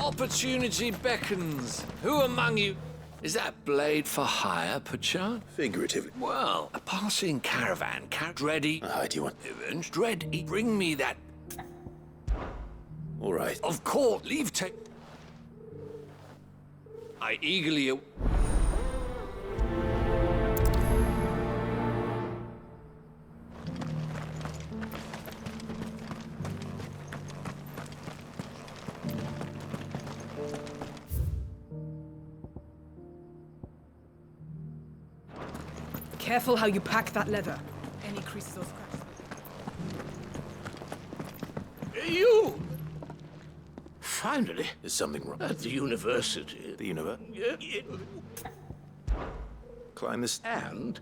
Opportunity beckons. Who among you... Is that blade for hire, perchance? Figuratively. Well, a passing caravan Dready. Do you want... Dready, bring me that... All right. Of course, leave take... I eagerly... Careful how you pack that leather. Any creases or scratches. You! Finally. Is something wrong? At the university. The universe? Climb this... And...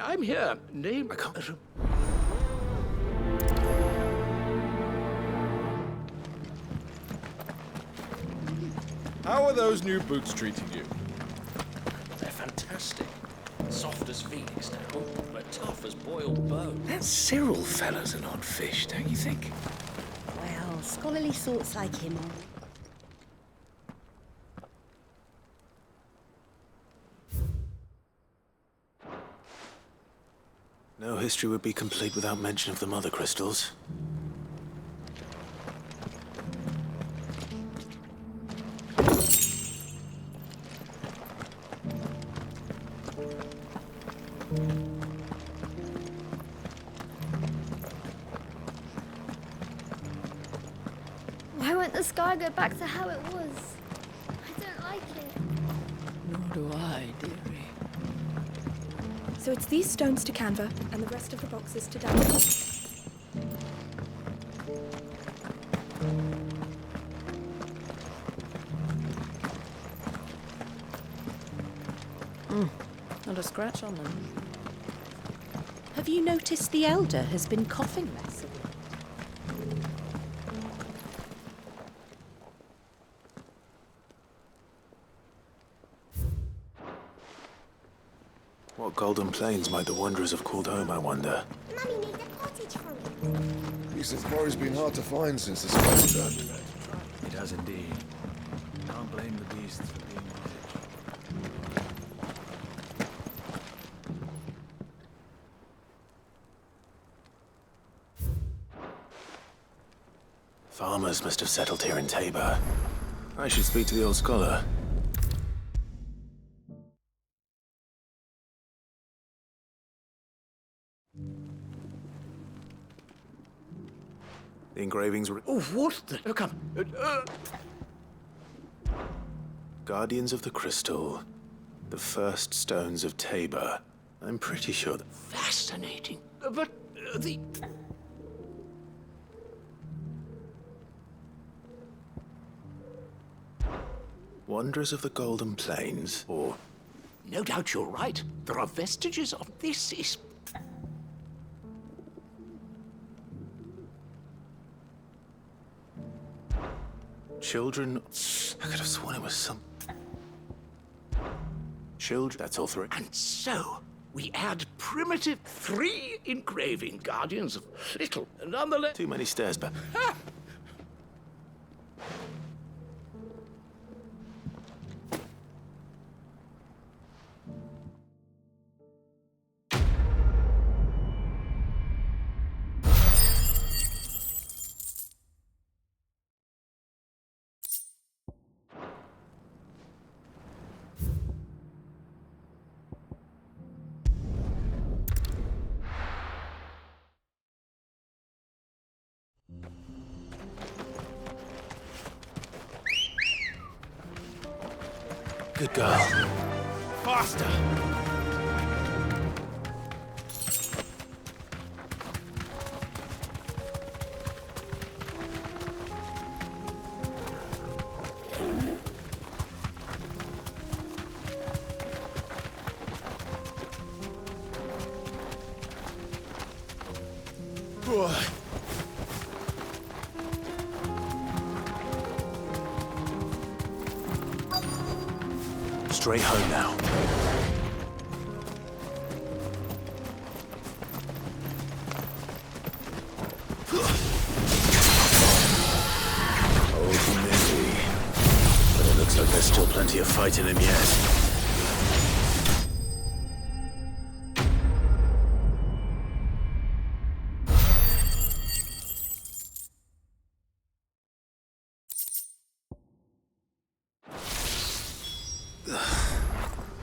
I'm here. Name... I can't... How are those new boots treating you? They're fantastic. Soft as phoenix down, but tough as boiled bone. That Cyril fella's an odd fish, don't you think? Well, scholarly sorts like him are. No history would be complete without mention of the mother crystals. Why won't the sky go back to how it was? I don't like it. Nor do I, dearie. So it's these stones to Canva and the rest of the boxes to Daniel. Not a scratch on them. Have you noticed the elder has been coughing less? What golden plains might the wanderers have called home, I wonder? Mummy made a cottage for me. Recent quarry's been hard to find since the sky turned. It has indeed. Can't blame the beasts for being rich. Farmers must have settled here in Tabor. I should speak to the old scholar. The engravings were... Oh, what the... come. Guardians of the Crystal. The first stones of Tabor. I'm pretty sure that... Fascinating. But the... Wanderers of the Golden Plains, or... No doubt you're right. There are vestiges of this is... Children... I could have sworn it was some... Children... That's all three. And so, we add primitive 3 engraving guardians of little, nonetheless... Too many stairs, but... Good girl. Faster! Straight home. now. plenty of fight in him yet.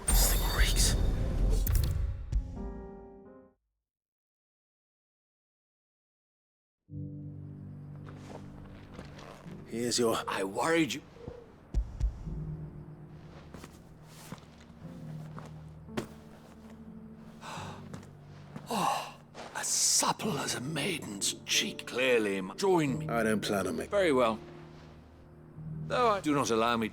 This thing reeks. Here's your... I worried you. Oh, as supple as a maiden's cheek. Clearly, join me. I don't plan on making... Very well. Though I do not allow me.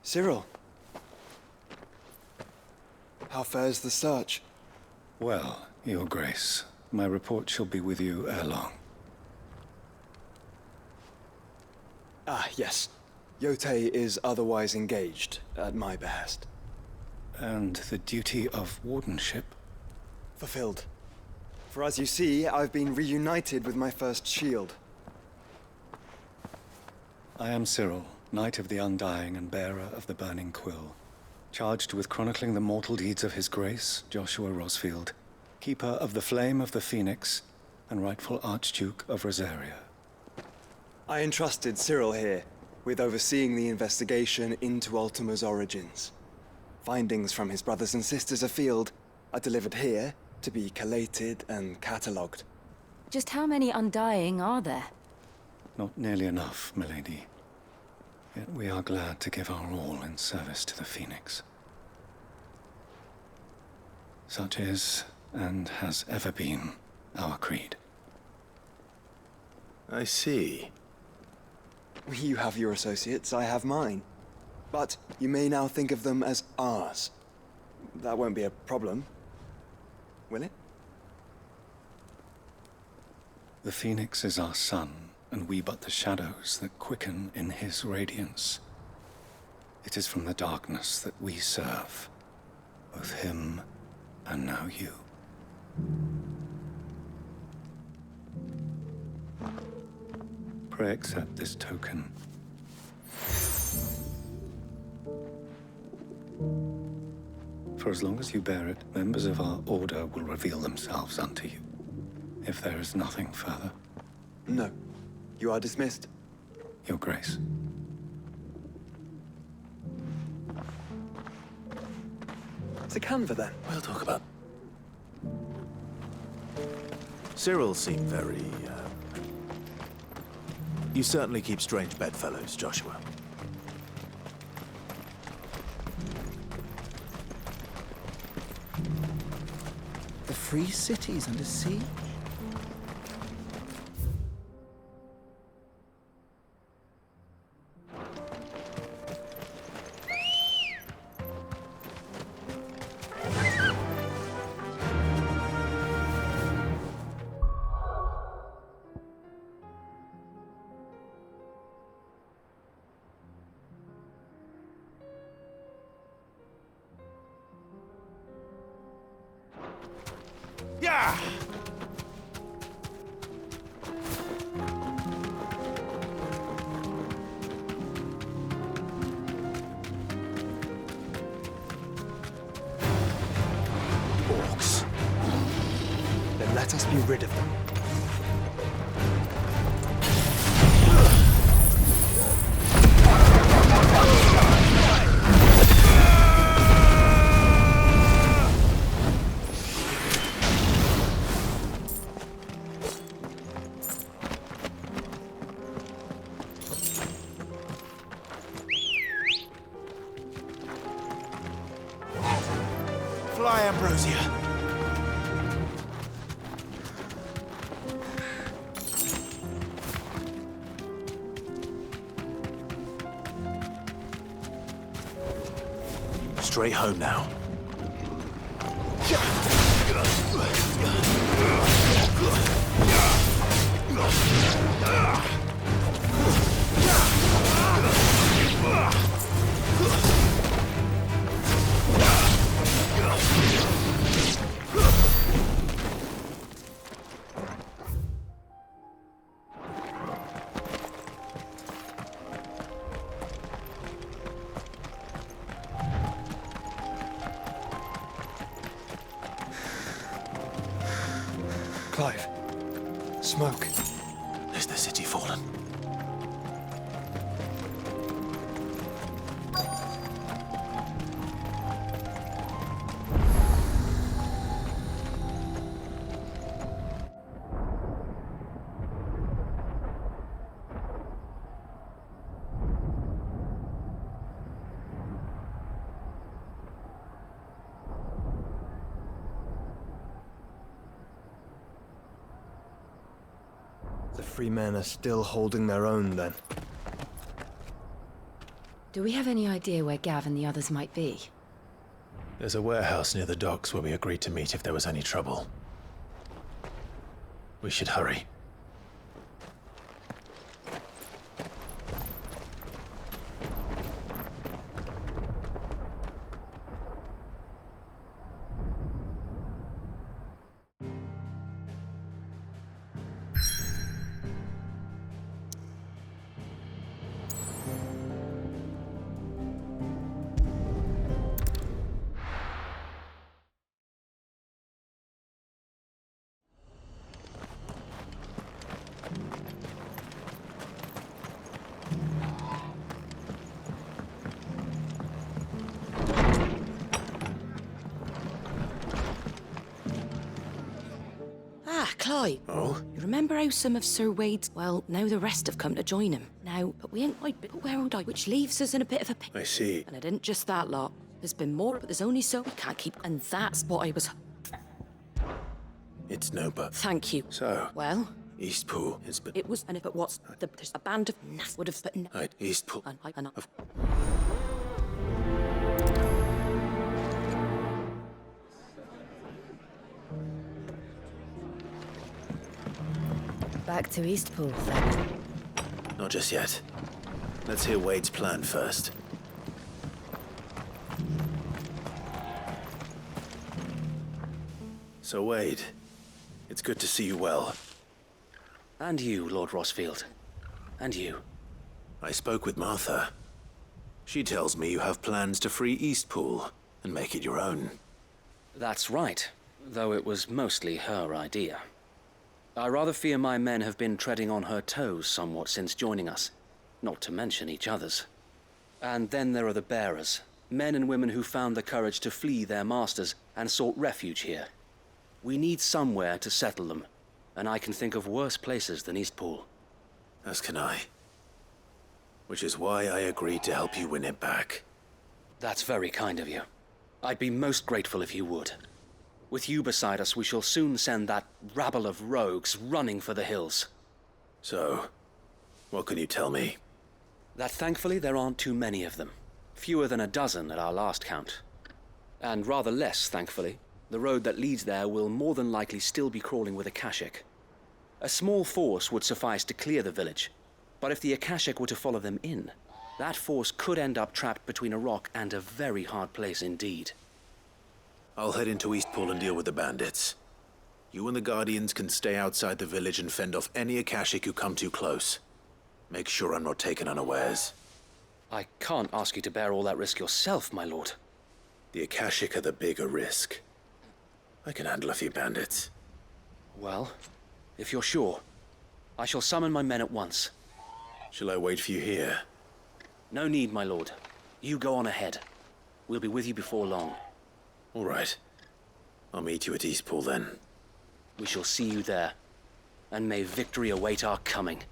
Cyril. How fares the search? Well, Your Grace, my report shall be with you ere long. Ah, yes. Yotei is otherwise engaged, at my behest. And the duty of wardenship? Fulfilled. For as you see, I've been reunited with my first shield. I am Cyril, Knight of the Undying and bearer of the Burning Quill, charged with chronicling the mortal deeds of His Grace, Joshua Rosfield, Keeper of the Flame of the Phoenix, and rightful Archduke of Rosaria. I entrusted Cyril here with overseeing the investigation into Ultima's origins. Findings from his brothers and sisters afield are delivered here to be collated and catalogued. Just how many Undying are there? Not nearly enough, milady. Yet we are glad to give our all in service to the Phoenix. Such is, and has ever been, our creed. I see. You have your associates, I have mine. But you may now think of them as ours. That won't be a problem, will it? The Phoenix is our sun, and we but the shadows that quicken in his radiance. It is from the darkness that we serve, both him and now you. Pray accept this token. For as long as you bear it, members of our order will reveal themselves unto you. If there is nothing further. No. You are dismissed. Your Grace. To Canva, then. We'll talk about... Cyril seemed very, You certainly keep strange bedfellows, Joshua. The free city's under siege? Yeah! Orcs. Then let us be rid of them. Fly, Ambrosia. straight home now. Clive. Smoke. Is the city fallen? The free men are still holding their own, then. Do we have any idea where Gav and the others might be? There's a warehouse near the docks where we agreed to meet if there was any trouble. We should hurry. Clive. Oh? You remember how some of Sir Wade's... Well, now the rest have come to join him. Now, but we ain't quite... But where would I... Which leaves us in a bit of a... I see. And it isn't just that lot. There's been more, but there's only so... We can't keep... And that's what I was... It's no but. Thank you. So? Well? Eastpool has been... It was... And if it was... There's a band of... Would have... But... Right, Eastpool. Back to Eastpool, then. Not just yet. Let's hear Wade's plan first. So, Wade, it's good to see you well. And you, Lord Rosfield. And you. I spoke with Martha. She tells me you have plans to free Eastpool and make it your own. That's right, though it was mostly her idea. I rather fear my men have been treading on her toes somewhat since joining us, not to mention each other's. And then there are the bearers, men and women who found the courage to flee their masters and sought refuge here. We need somewhere to settle them, and I can think of worse places than Eastpool. As can I. Which is why I agreed to help you win it back. That's very kind of you. I'd be most grateful if you would. With you beside us, we shall soon send that rabble of rogues running for the hills. So, what can you tell me? That thankfully there aren't too many of them. Fewer than a dozen at our last count. And rather less, thankfully. The road that leads there will more than likely still be crawling with Akashic. A small force would suffice to clear the village, but if the Akashic were to follow them in, that force could end up trapped between a rock and a very hard place indeed. I'll head into Eastpool and deal with the bandits. You and the Guardians can stay outside the village and fend off any Akashic who come too close. Make sure I'm not taken unawares. I can't ask you to bear all that risk yourself, my lord. The Akashic are the bigger risk. I can handle a few bandits. Well, if you're sure, I shall summon my men at once. Shall I wait for you here? No need, my lord. You go on ahead. We'll be with you before long. All right. I'll meet you at Eastpool then. We shall see you there. And may victory await our coming.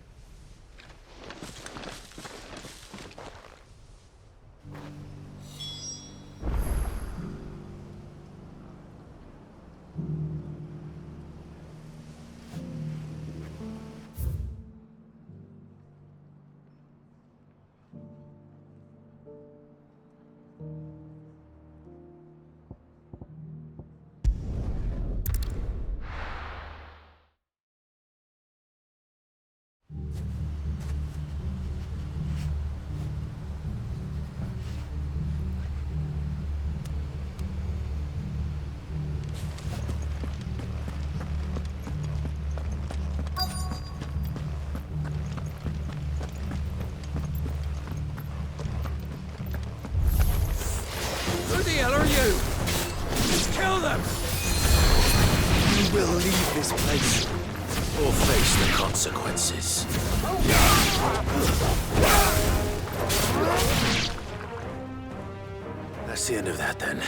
leave this place. Or face the consequences. That's the end of that, then.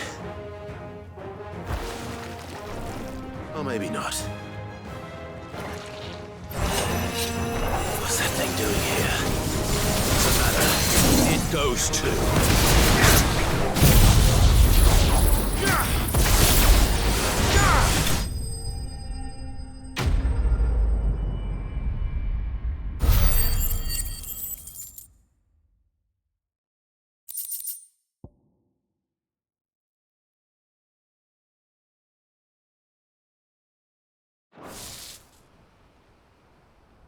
Or maybe not. What's that thing doing here? Doesn't matter. It goes too.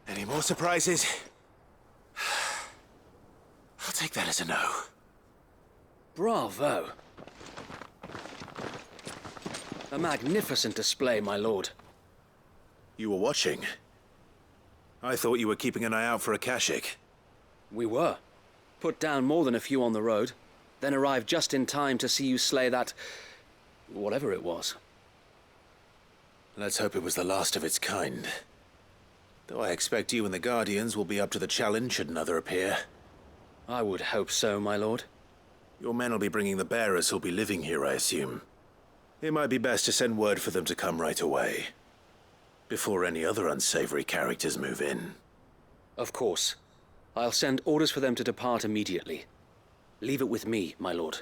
Any more surprises? I'll take that as a no. Bravo. A magnificent display, my lord. You were watching? I thought you were keeping an eye out for a Kashik. We were. Put down more than a few on the road, then arrived just in time to see you slay that... whatever it was. Let's hope it was the last of its kind. Though I expect you and the Guardians will be up to the challenge should another appear. I would hope so, my lord. Your men will be bringing the bearers who'll be living here, I assume. It might be best to send word for them to come right away, before any other unsavory characters move in. Of course. I'll send orders for them to depart immediately. Leave it with me, my lord.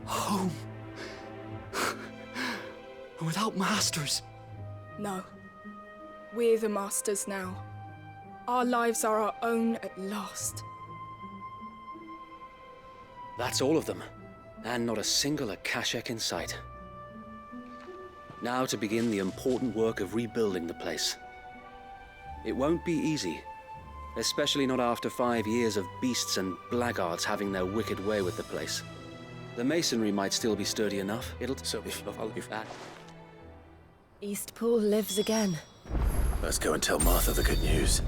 Home. Without masters. No. We're the masters now. Our lives are our own at last. That's all of them. And not a single Akashek in sight. Now to begin the important work of rebuilding the place. It won't be easy. Especially not after 5 years of beasts and blackguards having their wicked way with the place. The masonry might still be sturdy enough. It'll... So if that... Eastpool lives again. Let's go and tell Martha the good news.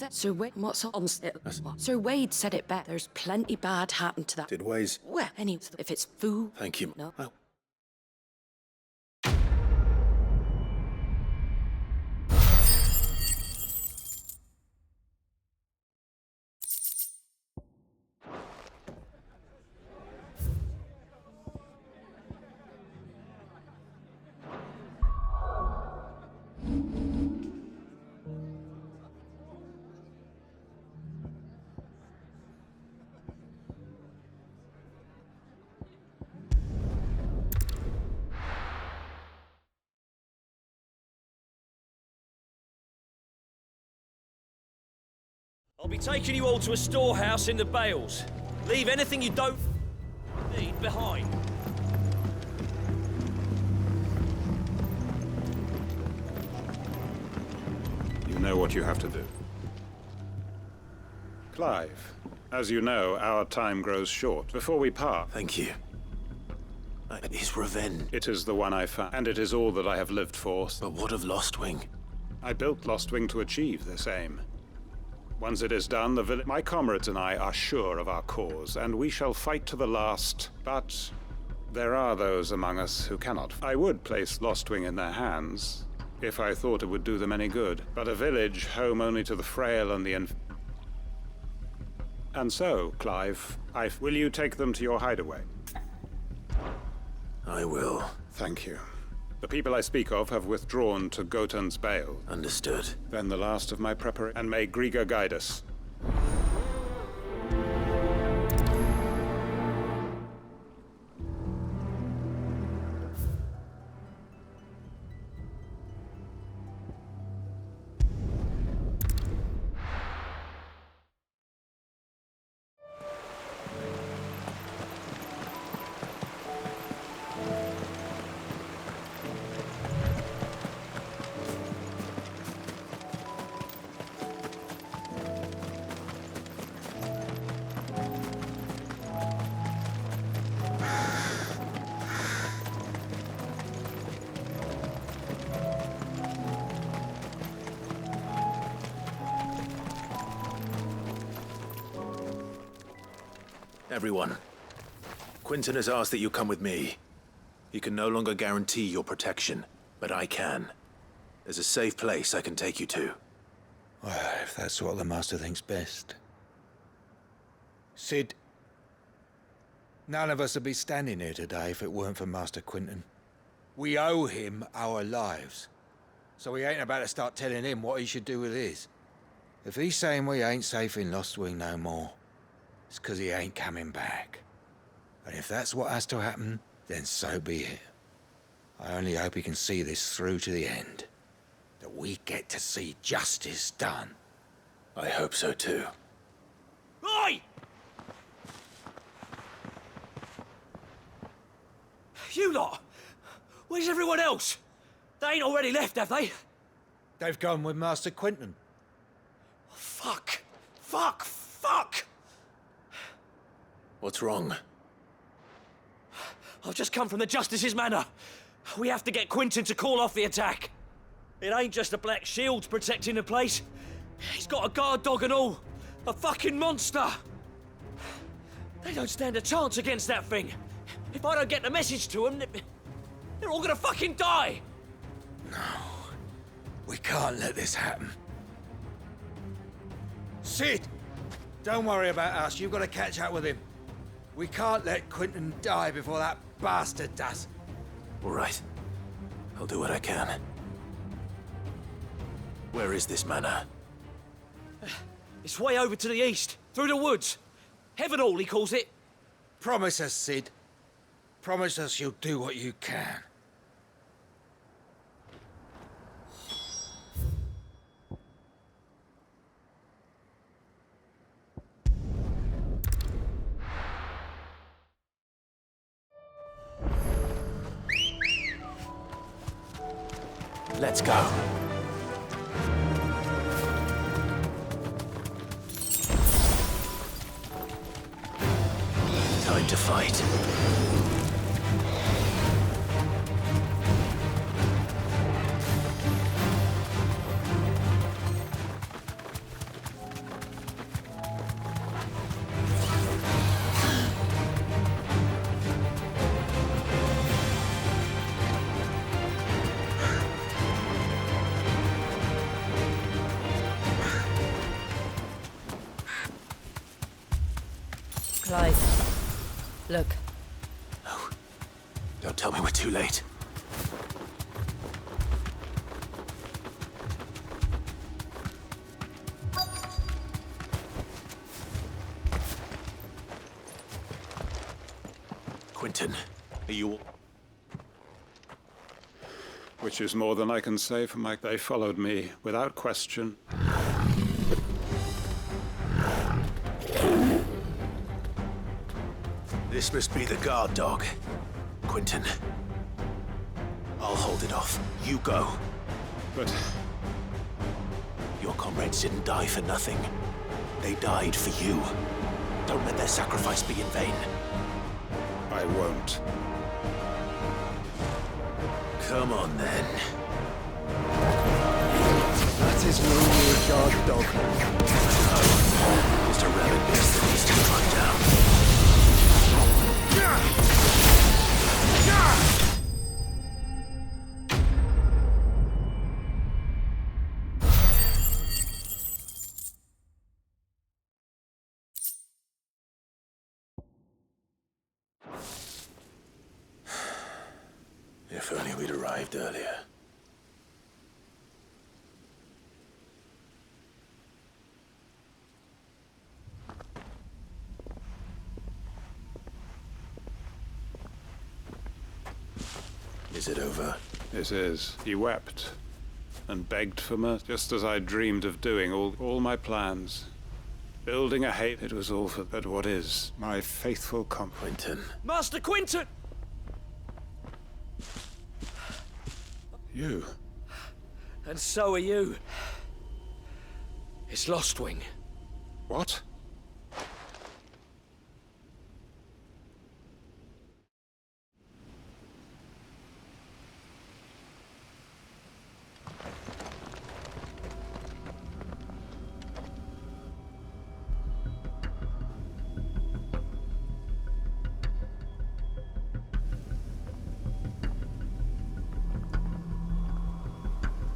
Sir Wade, what's on Sir Wade said it better. There's plenty bad happened to that. Did Waze? Well, anyway, if it's food... Thank you. No. Well. I'll be taking you all to a storehouse in the Bales. Leave anything you don't need behind. You know what you have to do. Clive, as you know, our time grows short. Before we part... Thank you. His revenge. It is the one I found, and it is all that I have lived for. But what of Lostwing? I built Lostwing to achieve this aim. Once it is done, my comrades and I are sure of our cause, and we shall fight to the last. But there are those among us who cannot. I would place Lostwing in their hands, if I thought it would do them any good. But a village home only to the frail and the And so, Clive, will you take them to your hideaway? I will. Thank you. The people I speak of have withdrawn to Gotan's Bale. Understood. Then the last of my preparation, and may Griga guide us. Everyone. Quinton has asked that you come with me. He can no longer guarantee your protection, but I can. There's a safe place I can take you to. Well, if that's what the Master thinks best. Sid, none of us would be standing here today if it weren't for Master Quinton. We owe him our lives. So we ain't about to start telling him what he should do with his. If he's saying we ain't safe in Lost Wing no more, it's 'cause he ain't coming back. And if that's what has to happen, then so be it. I only hope he can see this through to the end. That we get to see justice done. I hope so too. Oi! You lot! Where's everyone else? They ain't already left, have they? They've gone with Master Quinton. Fuck! Fuck! Fuck! What's wrong? I've just come from the Justice's manor. We have to get Quinton to call off the attack. It ain't just the Black Shields protecting the place. He's got a guard dog and all. A fucking monster! They don't stand a chance against that thing. If I don't get the message to them, they're all gonna fucking die! No. We can't let this happen. Sid! Don't worry about us. You've got to catch up with him. We can't let Quinton die before that bastard does. All right. I'll do what I can. Where is this manor? It's way over to the east, through the woods. Heaven Hall, he calls it. Promise us, Sid. Promise us you'll do what you can. Let's go. Time to fight. Clyde, look. No. Don't tell me we're too late. Quinton, are you... Which is more than I can say for my... They followed me, without question. This must be the guard dog. Quinton. I'll hold it off. You go. But... Your comrades didn't die for nothing. They died for you. Don't let their sacrifice be in vain. I won't. Come on, then. That is no mere guard dog. Just a rabid beast that needs to be run down. If only we'd arrived earlier. Is it over? It is. He wept and begged for mercy, just as I dreamed of doing all my plans. Building a hate, it was all for but what is my faithful Quinton. Master Quinton! You. And so are you. It's Lost Wing. What?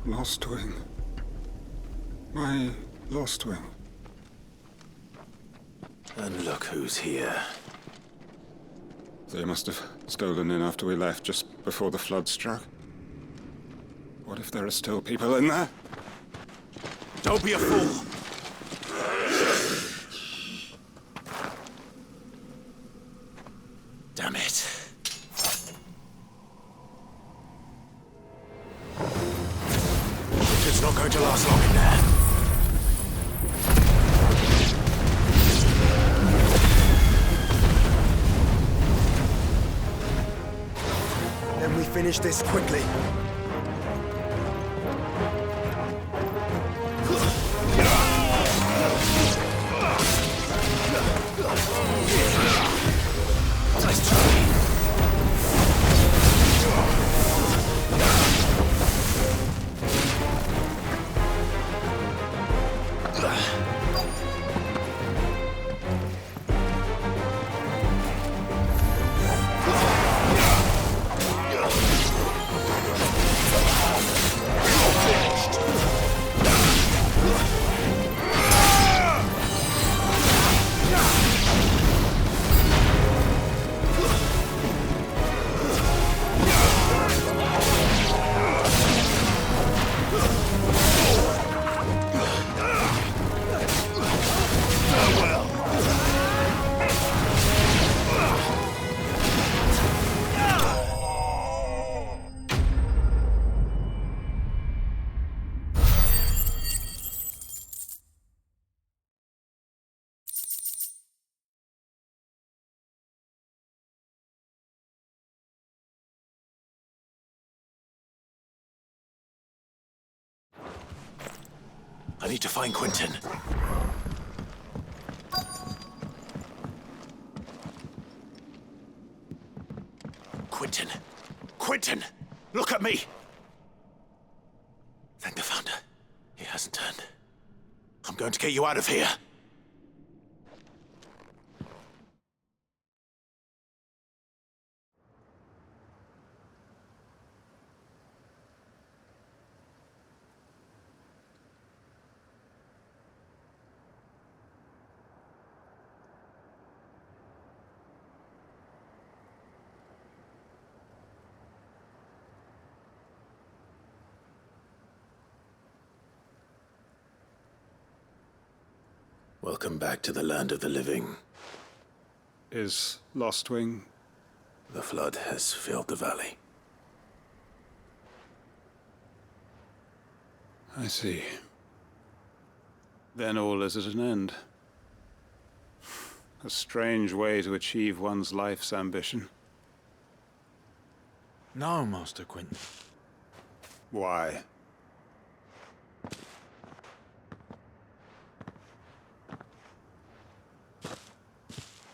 Lost wing. My lost wing. And look who's here. They must have stolen in after we left, just before the flood struck. What if there are still people in there? Don't be a fool! Damn it. It's not going to last long in there. Then we finish this quickly. Nice try. I need to find Quentin. Quentin! Quentin! Look at me! Thank the Founder. He hasn't turned. I'm going to get you out of here. Welcome back to the land of the living. Is Lost Wing? The flood has filled the valley. I see. Then all is at an end. A strange way to achieve one's life's ambition. No, Master Quentin. Why?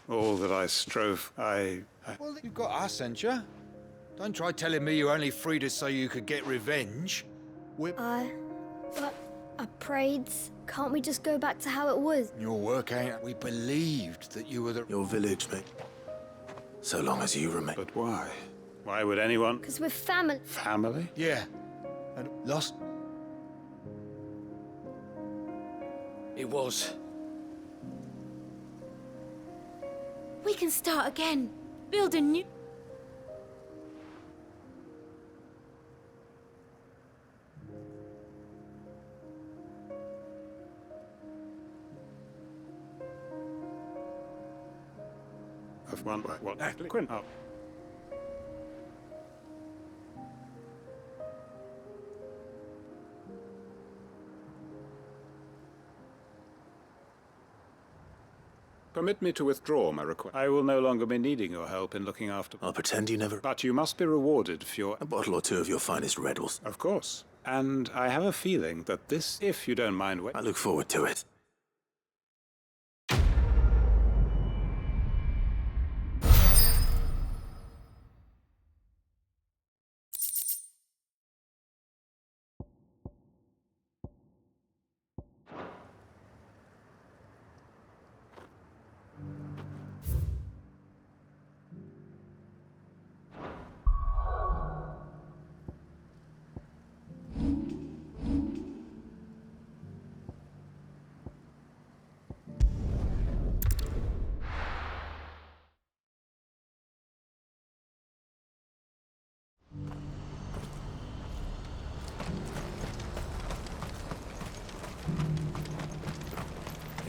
All that I strove, Well, you've got us, ain't you? Don't try telling me you only freed us so you could get revenge. But I prayed. Can't we just go back to how it was? Your work ain't... We believed that you were the... Your village, mate. So long as you remain. But why? Why would anyone... Because we're family. Family? Yeah. And lost... It was. We can start again. Build a new... Of one... What? Quinn? Oh. Permit me to withdraw my request. I will no longer be needing your help in looking after... I'll pretend you never... But you must be rewarded for your... A bottle or two of your finest Rebels. Of course. And I have a feeling that this, if you don't mind... I look forward to it.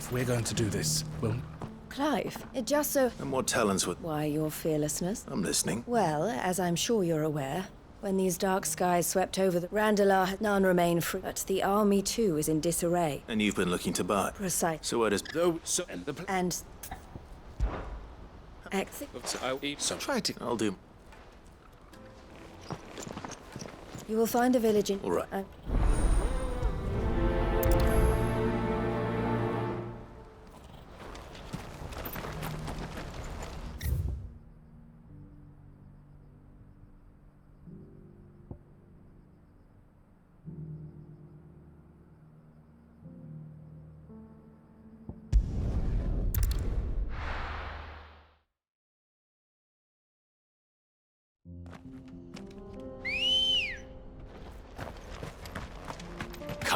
if we're going to do this, we'll... Clive, It just so... And what talents would... why your fearlessness? I'm listening. Well, as I'm sure you're aware, when these dark skies swept over the Randalar, had none remain free. But the army too is in disarray. And you've been looking to buy. Precise. So where does... And I'll do... you will find a village in... All right.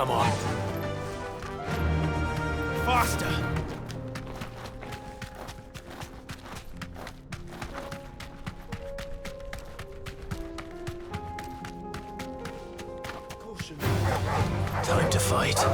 Come on. Faster! Time to fight.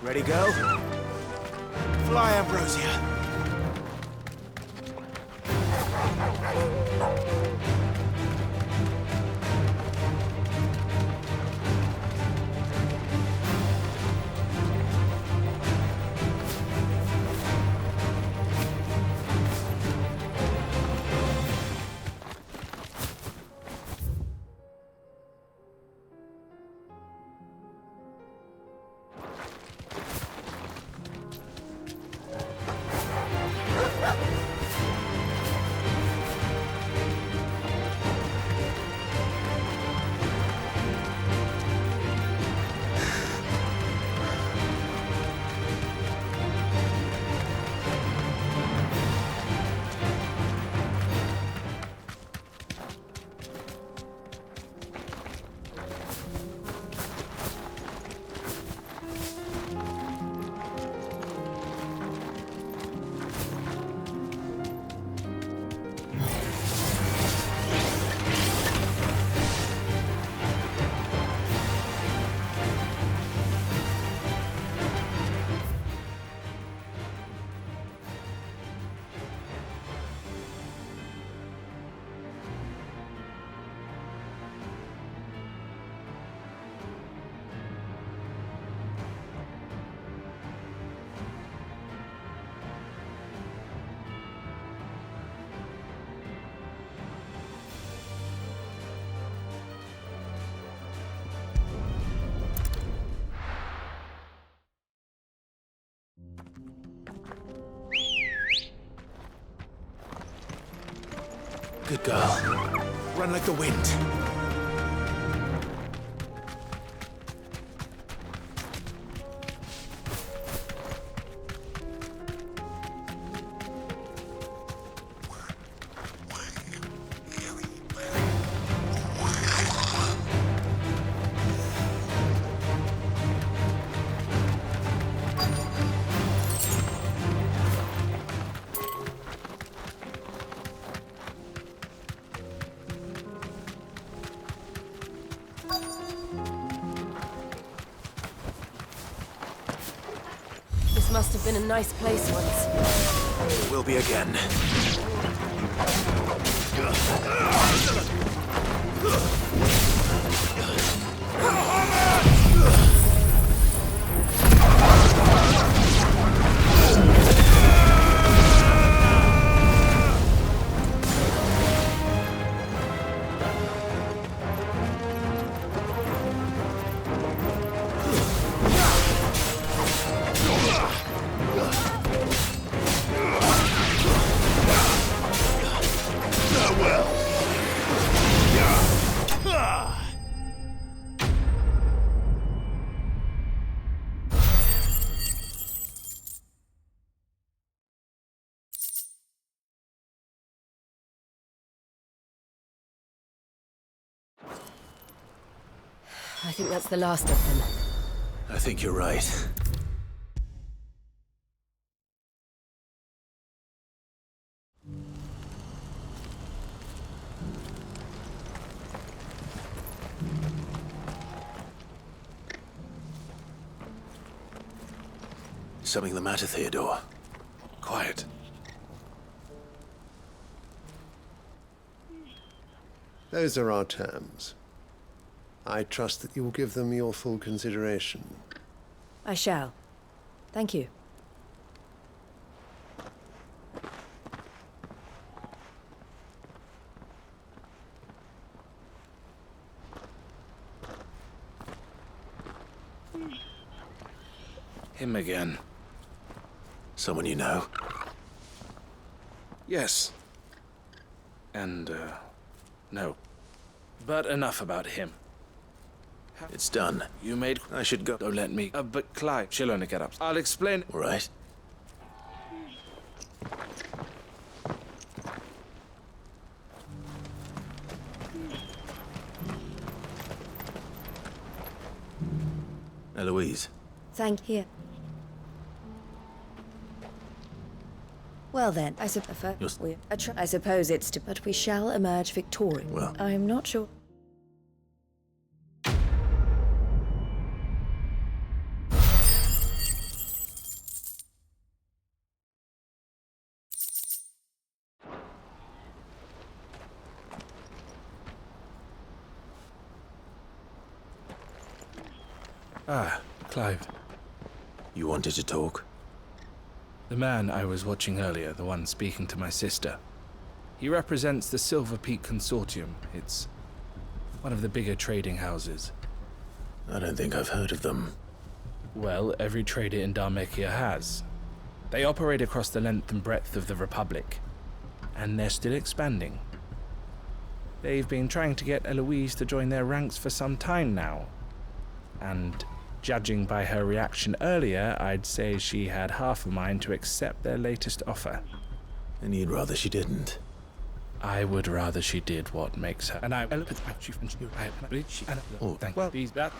Ready, go? Fly, Ambrosia. Good girl. Run like the wind. This must have been a nice place once. Will be again. I think that's the last of them. I think you're right. Something the matter, Theodore? Quiet. Those are our terms. I trust that you will give them your full consideration. I shall. Thank you. Him again. Someone you know? Yes. And, no. But enough about him. It's done. You made... I should go. Don't let me... but Clive, she'll only get up. I'll explain... All right. Eloise. Thank you. Well then, I suppose it's to... But we shall emerge victorious. Well... I'm not sure... Ah, Clive. You wanted to talk? The man I was watching earlier, the one speaking to my sister. He represents the Silver Peak Consortium. It's one of the bigger trading houses. I don't think I've heard of them. Well, every trader in Dharmekia has. They operate across the length and breadth of the Republic. And they're still expanding. They've been trying to get Eloise to join their ranks for some time now. And judging by her reaction earlier, I'd say she had half a mind to accept their latest offer. And you'd rather she didn't? I would rather she did what makes her. And I... Oh, thank you. Please, that...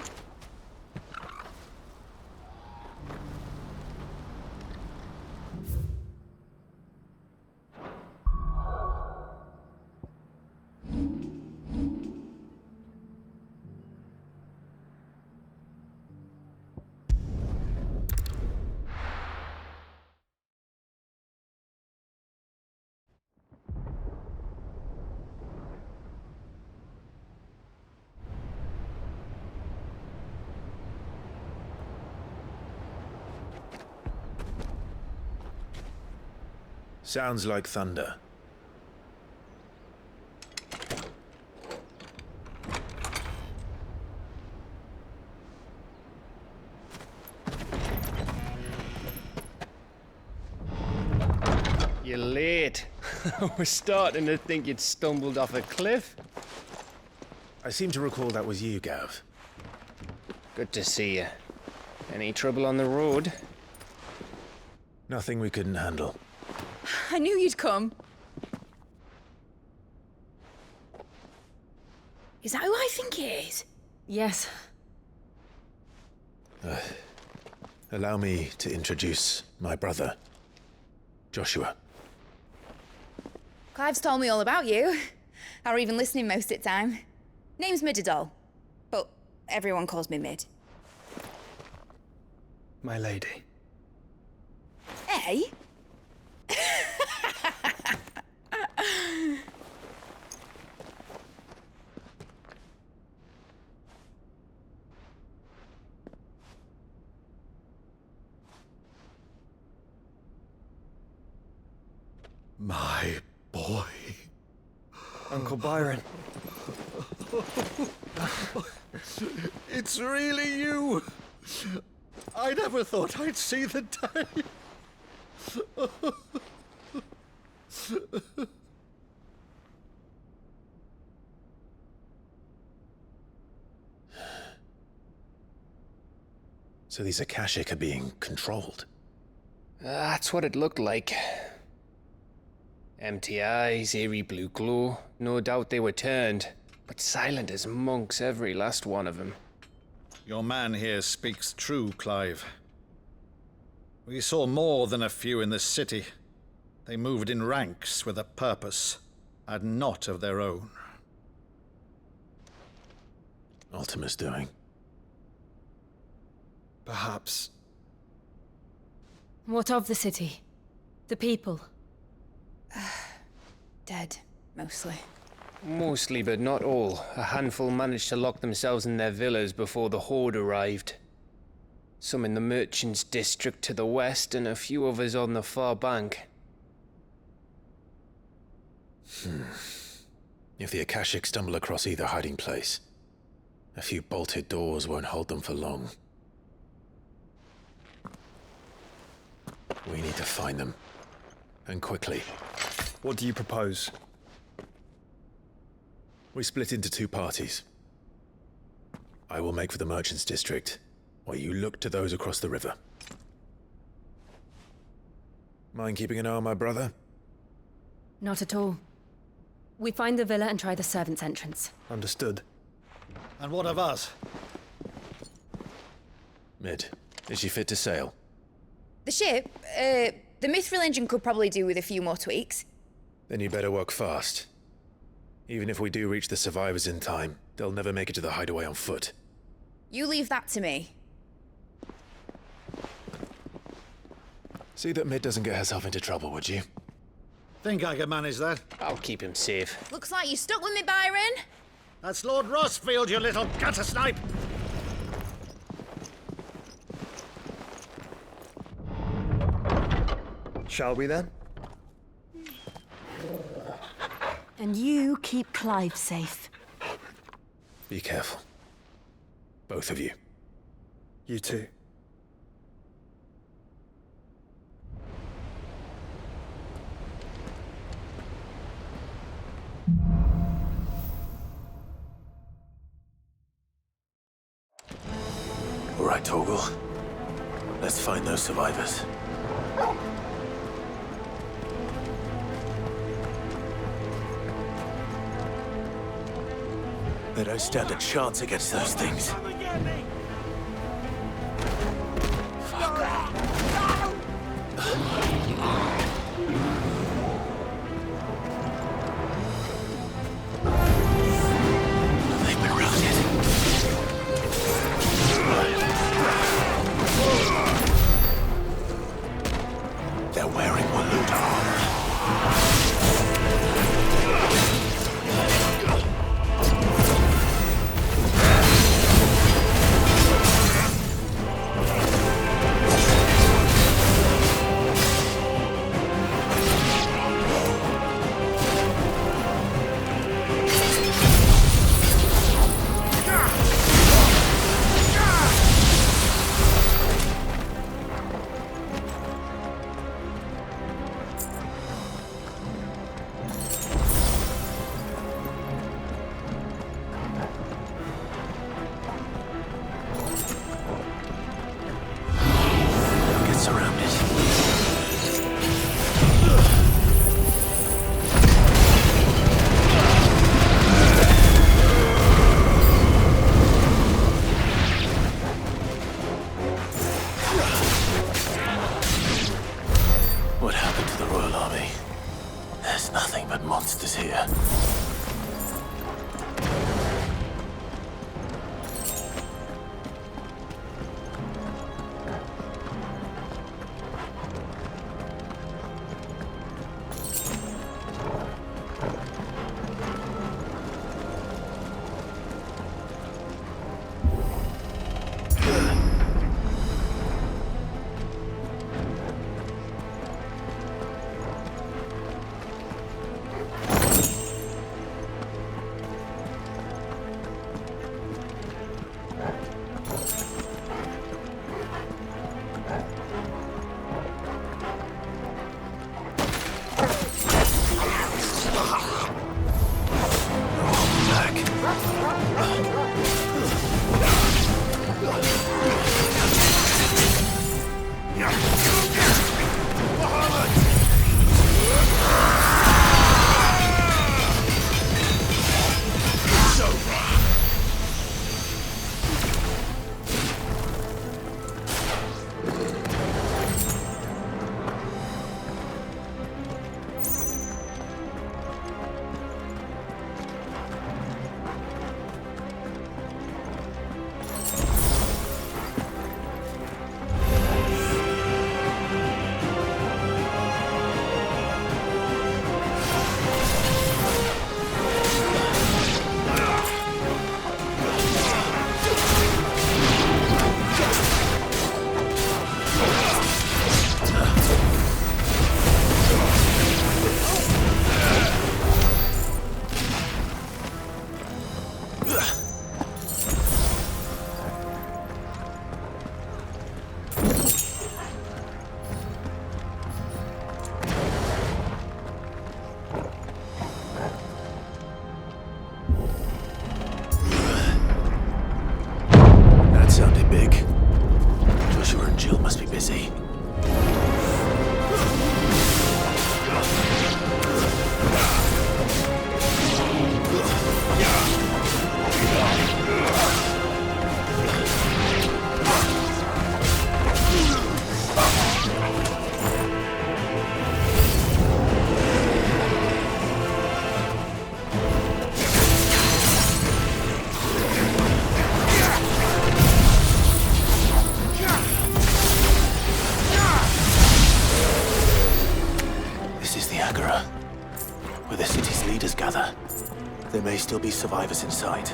Sounds like thunder. You're late. I was starting to think you'd stumbled off a cliff. I seem to recall that was you, Gav. Good to see you. Any trouble on the road? Nothing we couldn't handle. I knew you'd come. Is that who I think it is? Yes. Allow me to introduce my brother, Joshua. Clive's told me all about you. Or even listening most of the time. Name's Midadol, but everyone calls me Mid. My lady. Hey? My boy. Uncle Byron. It's really you. I never thought I'd see the day. So these Akashic are being controlled? That's what it looked like. Empty eyes, eerie blue glow. No doubt they were turned, but silent as monks, every last one of them. Your man here speaks true, Clive. We saw more than a few in this city. They moved in ranks with a purpose, and not of their own. Ultima's doing. Perhaps. What of the city? The people? Dead, mostly. Mostly, but not all. A handful managed to lock themselves in their villas before the Horde arrived. Some in the Merchants' District to the west, and a few others on the far bank. If the Akashic stumble across either hiding place, a few bolted doors won't hold them for long. We need to find them. And quickly. What do you propose? We split into two parties. I will make for the Merchants' District, while you look to those across the river. Mind keeping an eye on my brother? Not at all. We find the villa and try the servants' entrance. Understood. And what of us? Mid, is she fit to sail? The ship, the Mithril engine could probably do with a few more tweaks. Then you better work fast. Even if we do reach the survivors in time, they'll never make it to the hideaway on foot. You leave that to me. See that Mid doesn't get herself into trouble, would you? Think I can manage that? I'll keep him safe. Looks like you stuck with me, Byron. That's Lord Rossfield, you little gutter snipe! Shall we then? And you keep Clive safe. Be careful. Both of you. You too. All right, Torgal. Let's find those survivors. They don't stand a chance against those things. They've been routed. They're wearing Walud armor. What happened to the Royal Army? There's nothing but monsters here. Agora, where the city's leaders gather. There may still be survivors inside.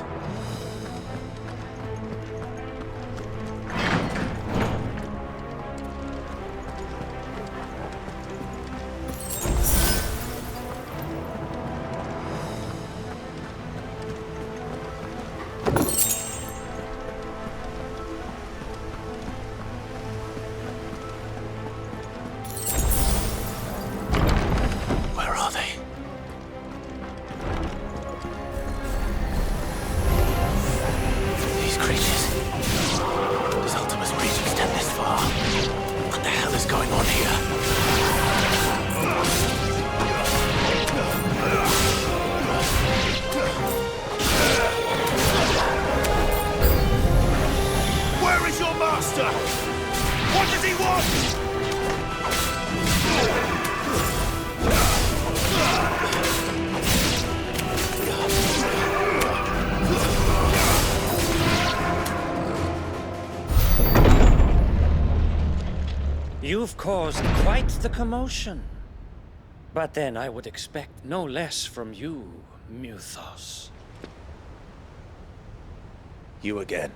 You've caused quite the commotion. But then I would expect no less from you, Muthos. You again.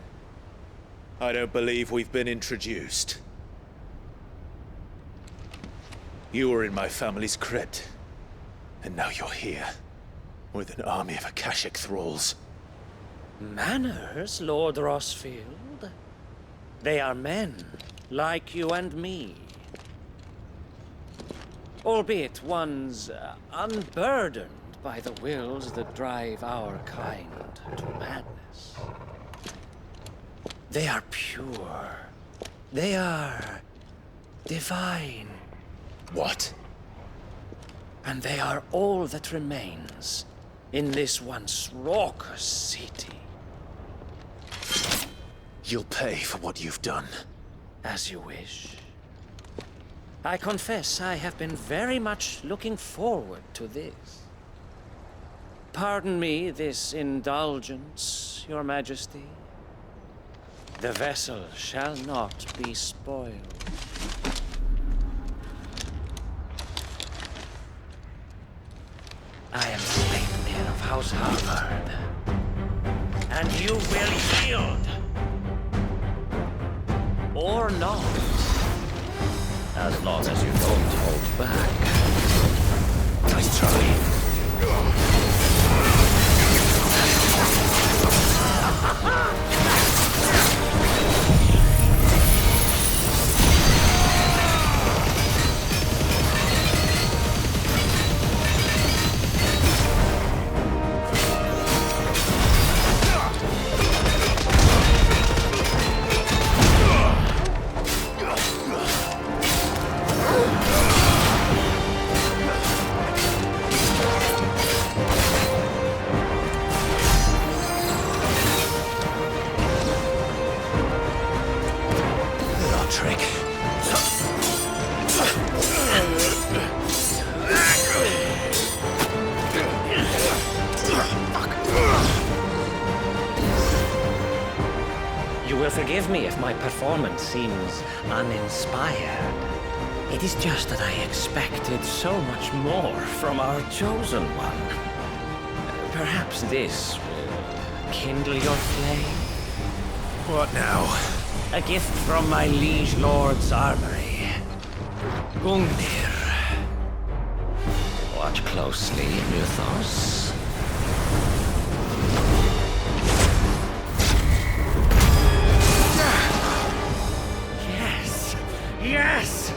I don't believe we've been introduced. You were in my family's crypt, and now you're here, with an army of Akashic thralls. Manners, Lord Rosfield? They are men, like you and me. Albeit one's unburdened by the wills that drive our kind to madness. They are pure. They are divine. What? And they are all that remains in this once raucous city. You'll pay for what you've done. As you wish. I confess I have been very much looking forward to this. Pardon me this indulgence, Your Majesty. The vessel shall not be spoiled. I am the late heir of House Harvard. And you will yield. Or not. As long as you don't hold back. Nice try. Forgive me if my performance seems uninspired. It is just that I expected so much more from our chosen one. Perhaps this will kindle your flame? What now? A gift from my liege lord's armory. Gungnir. Watch closely, Muthos. Yes!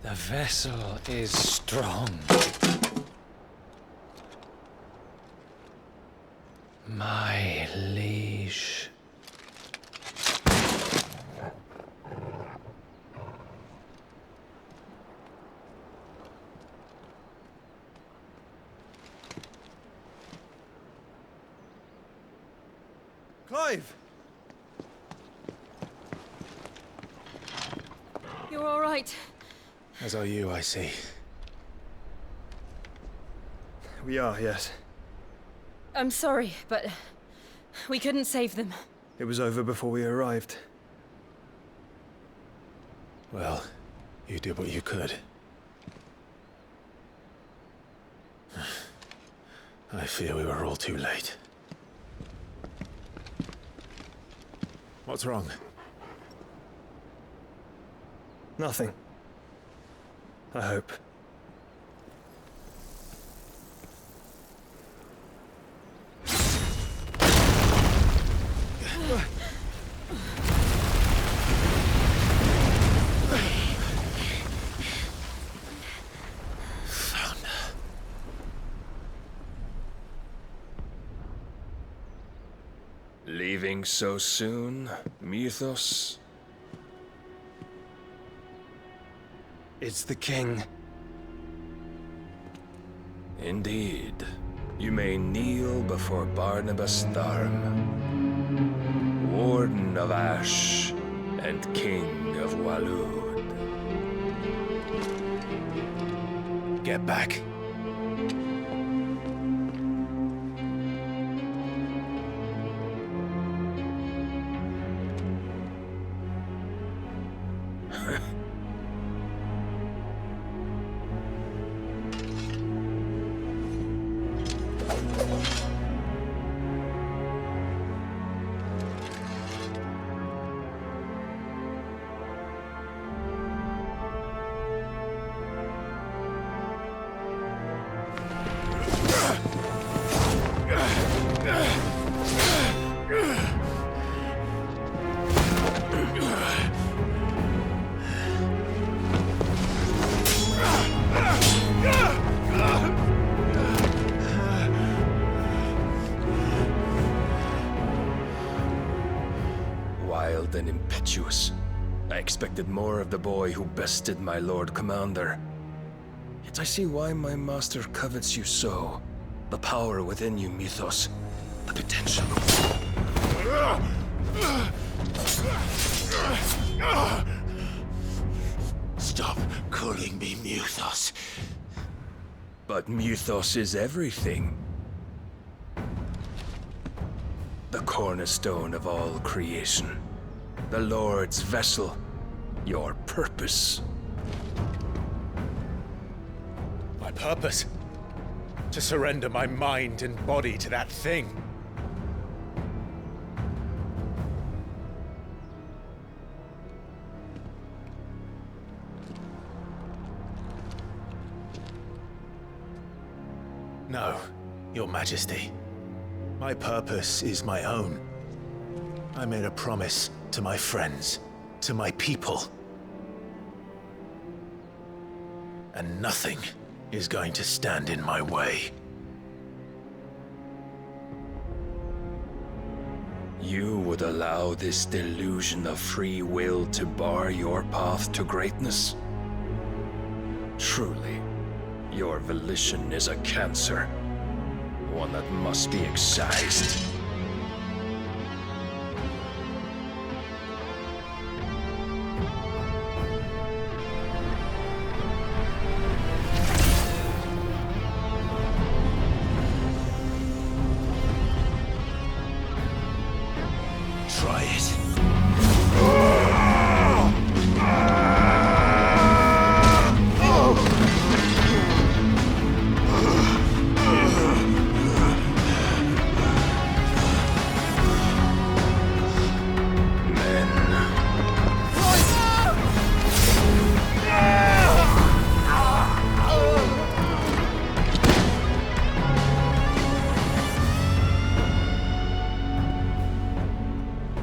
The vessel is strong. My liege. Clive! You're all right. As are you, I see. We are, yes. I'm sorry, but we couldn't save them. It was over before we arrived. Well, you did what you could. I fear we were all too late. What's wrong? Nothing. I hope. Leaving so soon, Mythos? It's the king. Indeed. You may kneel before Barnabas Tharm, Warden of Ash and King of Waloed. Get back. Wild and impetuous. I expected more of the boy who bested my Lord Commander. Yet I see why my master covets you so. The power within you, Mythos. The potential. Stop calling me Mythos. But Mythos is everything. The cornerstone of all creation. The Lord's vessel. Your purpose. My purpose? To surrender my mind and body to that thing. No, Your Majesty. My purpose is my own. I made a promise to my friends, to my people. And nothing is going to stand in my way. You would allow this delusion of free will to bar your path to greatness? Truly, your volition is a cancer. One that must be excised. Try it.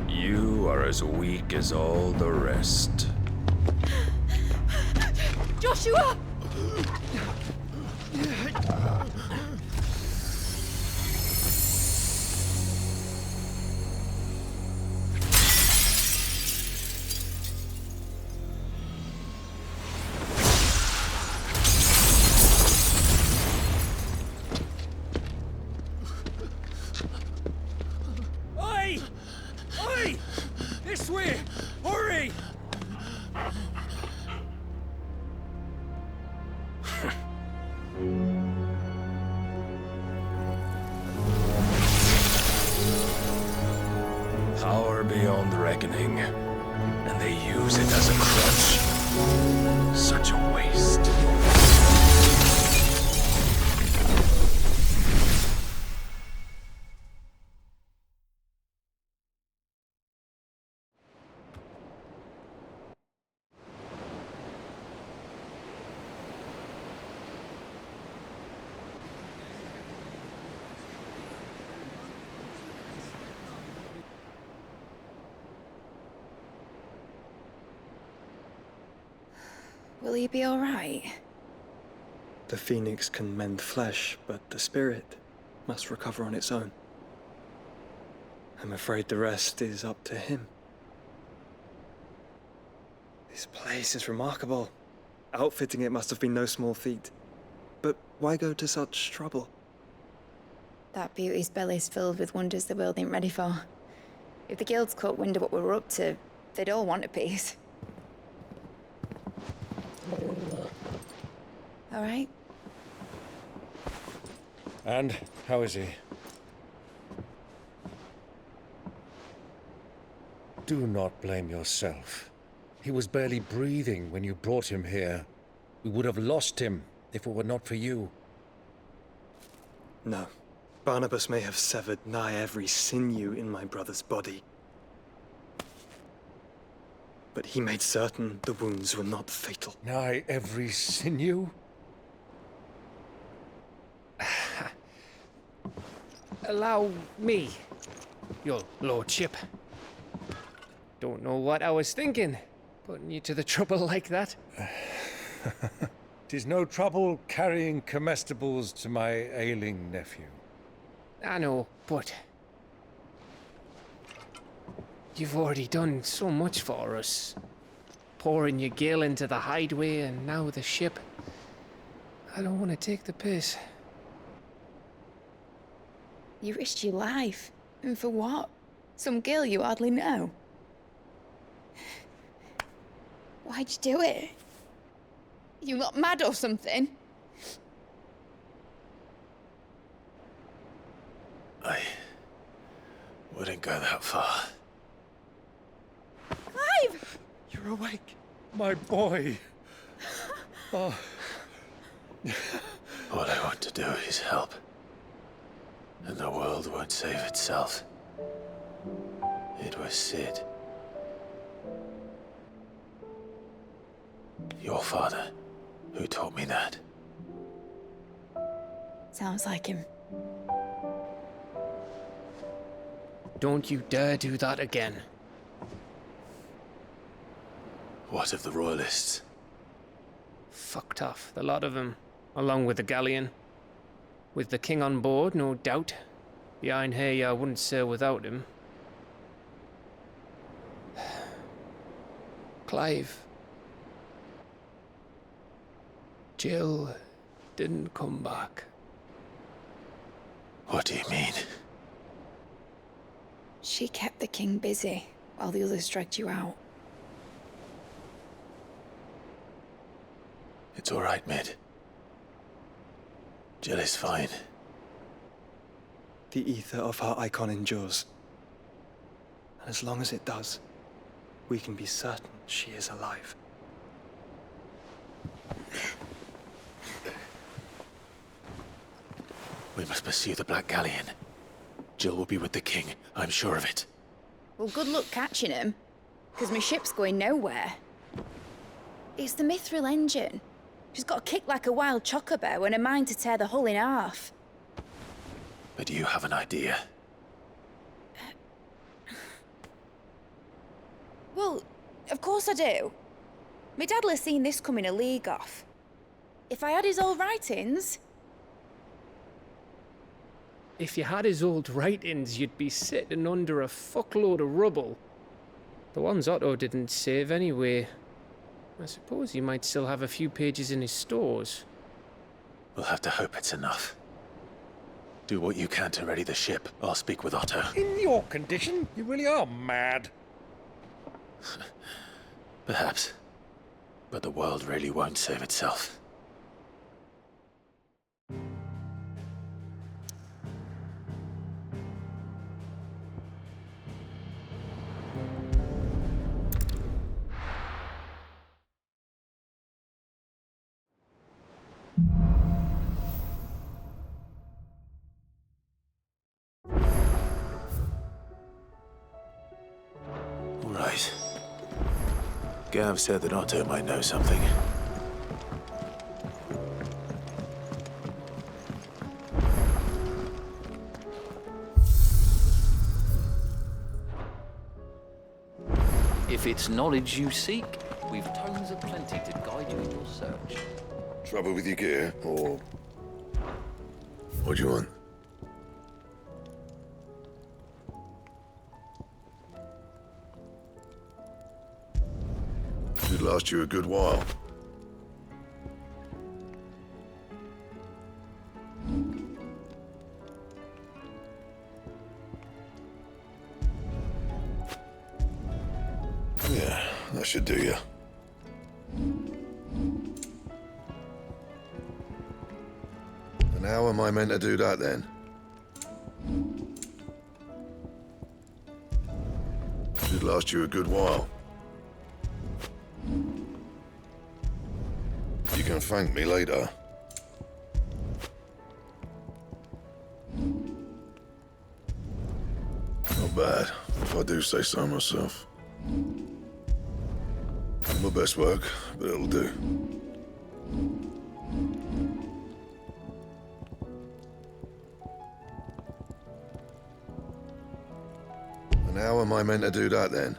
You are as weak as all the rest. Joshua! Oi! Oi! This way! Hurry! Power beyond reckoning, and they use it as a crutch. Such a waste. Will he be all right? The phoenix can mend flesh, but the spirit must recover on its own. I'm afraid the rest is up to him. This place is remarkable. Outfitting it must have been no small feat. But why go to such trouble? That beauty's belly's filled with wonders the world ain't ready for. If the guilds caught wind of what we were up to, they'd all want a piece. All right? And how is he? Do not blame yourself. He was barely breathing when you brought him here. We would have lost him if it were not for you. No. Barnabas may have severed nigh every sinew in my brother's body. But he made certain the wounds were not fatal. Nigh every sinew? Allow me, your lordship. Don't know what I was thinking, putting you to the trouble like that. 'Tis no trouble carrying comestibles to my ailing nephew. I know, but you've already done so much for us. Pouring your gil into the hideaway and now the ship. I don't want to take the piss. You risked your life. And for what? Some girl you hardly know. Why'd you do it? You not mad or something? I wouldn't go that far. Clive! You're awake. My boy. Oh. All I want to do is help. And the world won't save itself. It was Sid. Your father, who taught me that. Sounds like him. Don't you dare do that again. What of the Royalists? Fucked off, the lot of them, along with the galleon. With the king on board, no doubt. Behind here, I wouldn't sail without him. Clive. Jill didn't come back. What do you mean? She kept the king busy while the others dragged you out. It's all right, Mid. Jill is fine. The ether of her icon endures. And as long as it does, we can be certain she is alive. We must pursue the Black Galleon. Jill will be with the king, I'm sure of it. Well, good luck catching him, because my ship's going nowhere. It's the Mithril engine. She's got a kick like a wild chocobo and a mind to tear the hull in half. But you have an idea. Well, of course I do. My dad'll have seen this coming a league off. If I had his old writings... If you had his old writings, you'd be sitting under a fuckload of rubble. The ones Otto didn't save anyway. I suppose he might still have a few pages in his stores. We'll have to hope it's enough. Do what you can to ready the ship. I'll speak with Otto. In your condition, you really are mad. Perhaps. But the world really won't save itself. Right. Gav said that Otto might know something. If it's knowledge you seek, we've tomes of plenty to guide you in your search. Trouble with your gear, or... what do you want? Should last you a good while. Yeah, that should do you. And how am I meant to do that then? Should last you a good while. You can thank me later. Not bad, if I do say so myself. Not my best work, but it'll do. And how am I meant to do that then?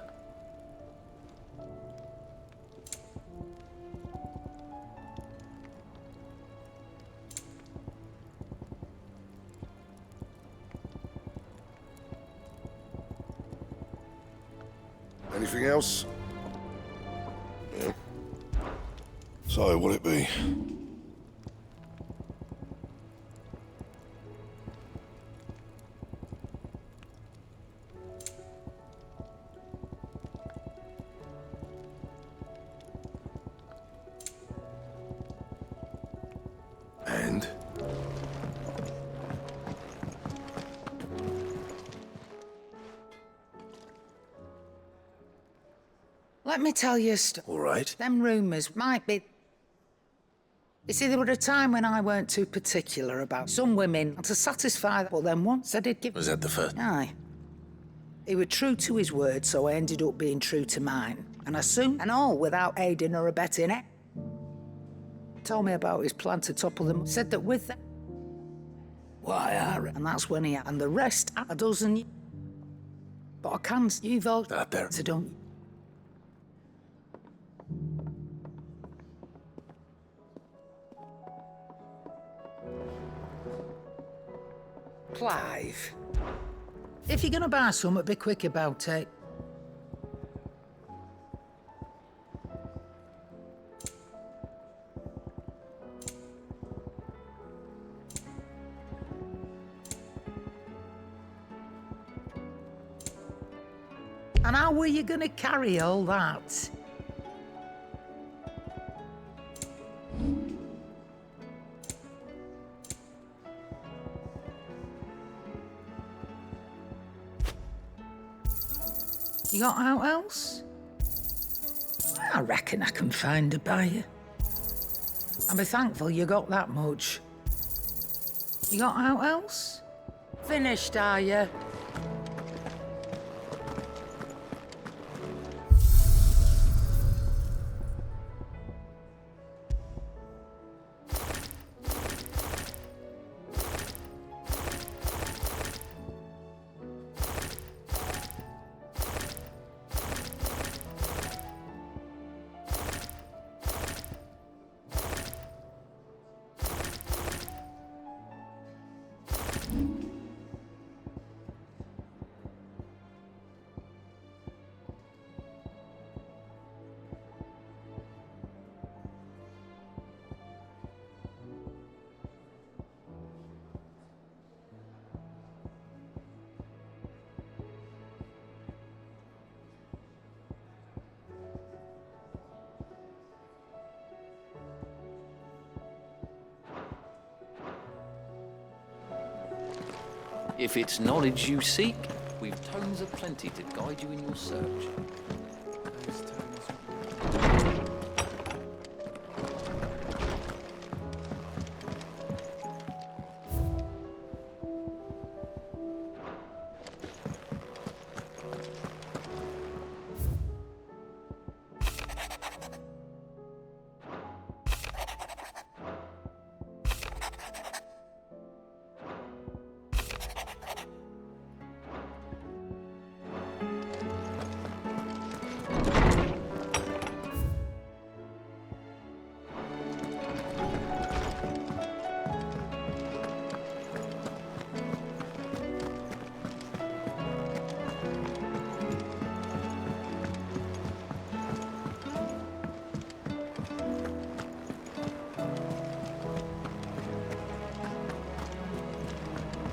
Anything else? Yeah. So, what'll it be? And? Let me tell you a All right. Them rumours might be... You see, there were a time when I weren't too particular about some women, and to satisfy that, but then once I did give... Was that the first? Aye. He was true to his word, so I ended up being true to mine. And I soon, and all without aiding or abetting it, told me about his plan to topple them, said that with that... Why, and that's when he... And the rest, a dozen... But I can't, you've all... That there. So don't... Clive. If you're gonna buy something, be quick about it. And how were you gonna carry all that? You got out else? I reckon I can find a buyer. And be thankful you got that much. You got out else? Finished, are you? If it's knowledge you seek, we've tomes aplenty to guide you in your search.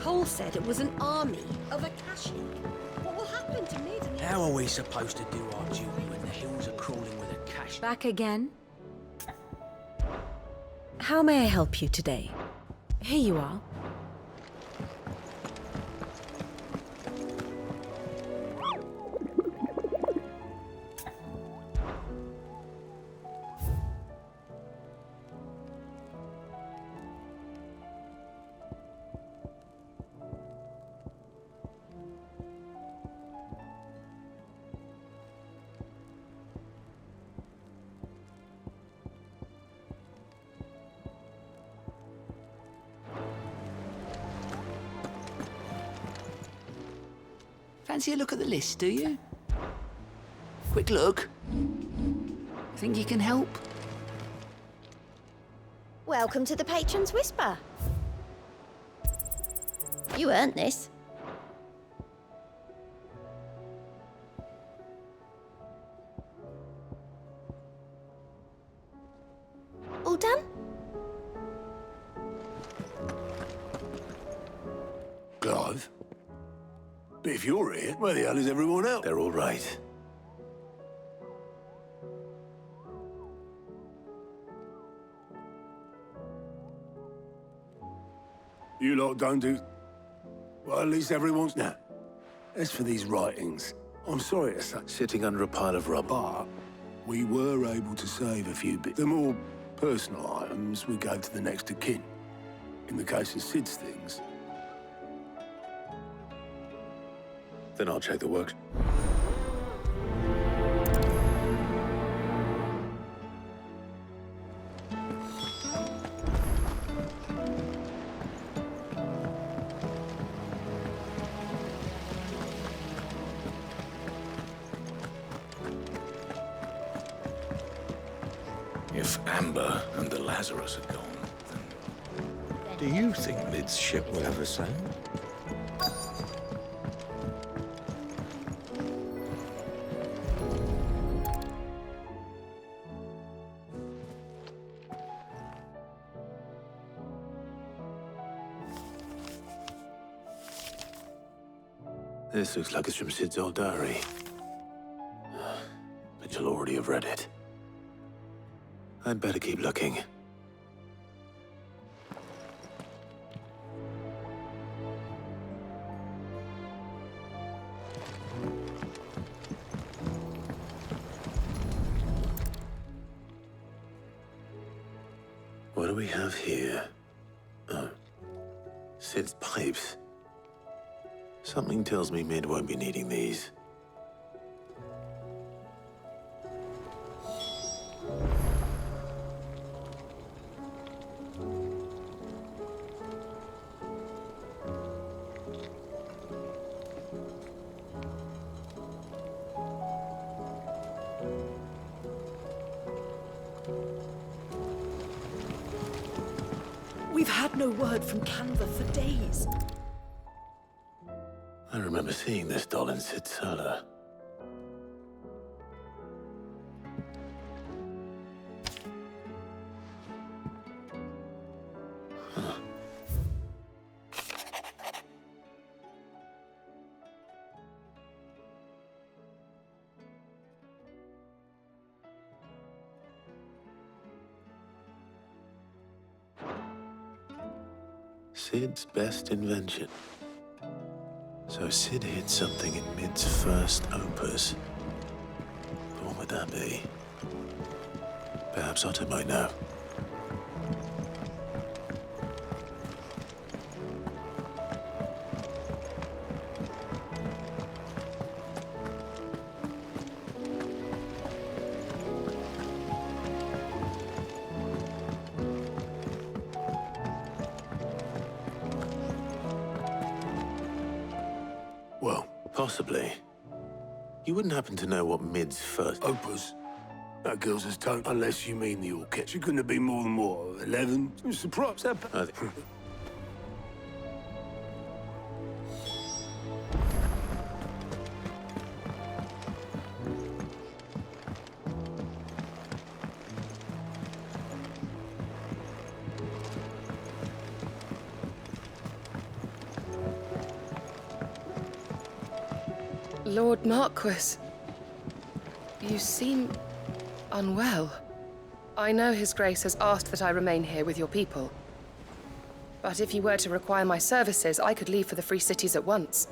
Cole said it was an army of Akashi. What will happen to Nid and the How are we supposed to do our duty when the hills are crawling with Akashi? Back again? How may I help you today? Here you are. Fancy a look at the list, do you? Quick look. Think you can help? Welcome to the Patron's Whisper. You earned this. All done? Clive? But if you're here, where the hell is everyone else? They're all right. You lot don't do... Well, at least everyone's... Now, as for these writings, I'm sorry to say... Sitting under a pile of rubble. But we were able to save a few bits. The more personal items we gave to the next of kin. In the case of Sid's things... Then I'll check the works. If Amber and the Lazarus are gone, then... Do you think Mid's ship will ever sail? This looks like it's from Sid's old diary. But you'll already have read it. I'd better keep looking. What do we have here? Oh. Sid's pipes. Something tells me Mid won't be needing these. We've had no word from Canva for days. I remember seeing this doll in Sid's cellar. Huh. Sid's best invention. So Sid hid something in Mid's first opus. But what would that be? Perhaps Otto might know. Well, possibly. You wouldn't happen to know what Mid's first Opus? That girl's as total, unless you mean the orchestra. She couldn't have been more than, what, 11? I'm surprised. Lord Marquis, you seem unwell. I know His Grace has asked that I remain here with your people. But if you were to require my services, I could leave for the Free Cities at once.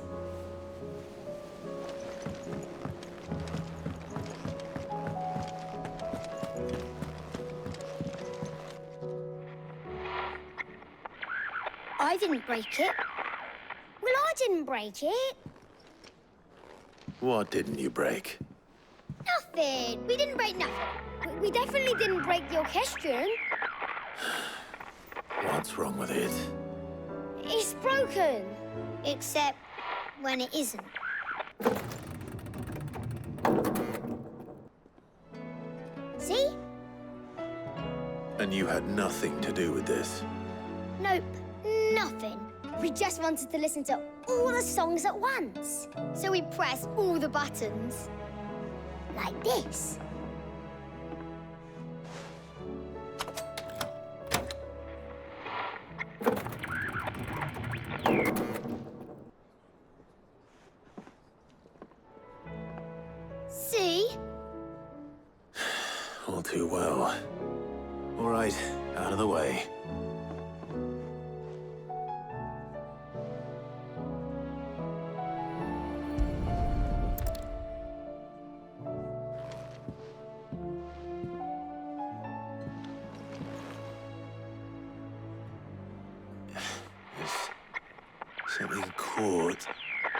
I didn't break it. Well, I didn't break it. What didn't you break? Nothing. We didn't break nothing. We definitely didn't break the orchestrion. What's wrong with it? It's broken. Except when it isn't. See? And you had nothing to do with this? Nope, nothing. We just wanted to listen to all the songs at once. So we pressed all the buttons. Like this. See? All too well. All right, out of the way. Something caught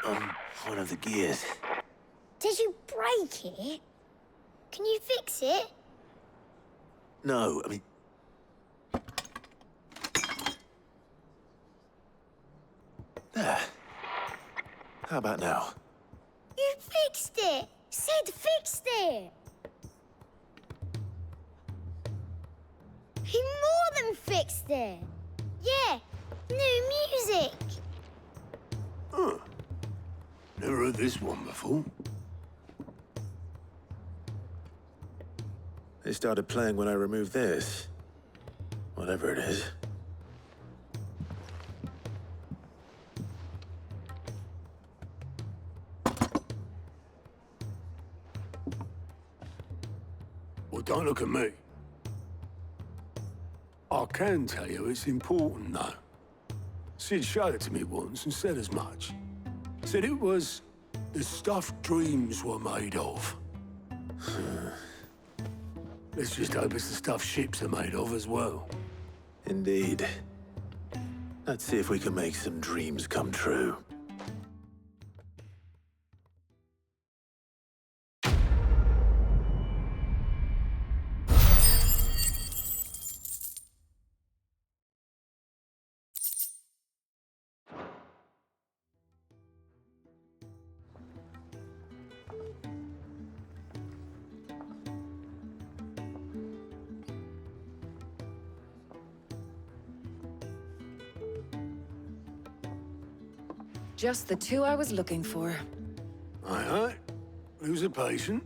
on one of the gears. Did you break it? Can you fix it? No, I mean... There. How about now? You fixed it! Sid fixed it! He more than fixed it! Yeah, new music! Huh. Never heard this one before. They started playing when I removed this. Whatever it is. Well, don't look at me. I can tell you it's important, though. Sid showed it to me once and said as much. Said it was the stuff dreams were made of. Let's just hope it's the stuff ships are made of as well. Indeed. Let's see if we can make some dreams come true. Just the two I was looking for. Aye. Who's a patient?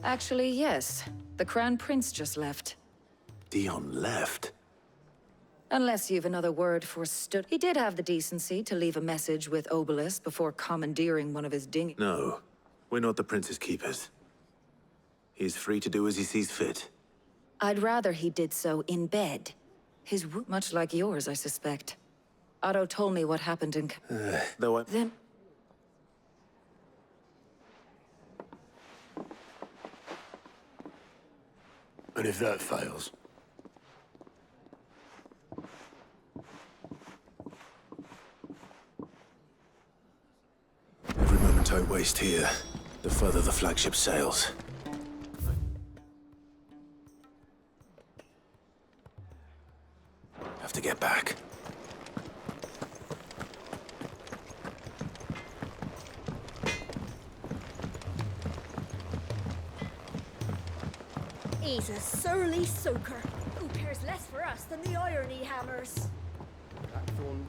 Actually, yes. The Crown Prince just left. Dion left? Unless you've another word for stood. He did have the decency to leave a message with Obelisk before commandeering one of his dinghies. No, we're not the Prince's keepers. He's free to do as he sees fit. I'd rather he did so in bed. His much like yours, I suspect. Otto told me what happened in... Though I... Then, And if that fails? Every moment I waste here, the further the flagship sails. Have to get back. He's a surly soaker. Who cares less for us than the irony hammers? Blackthorn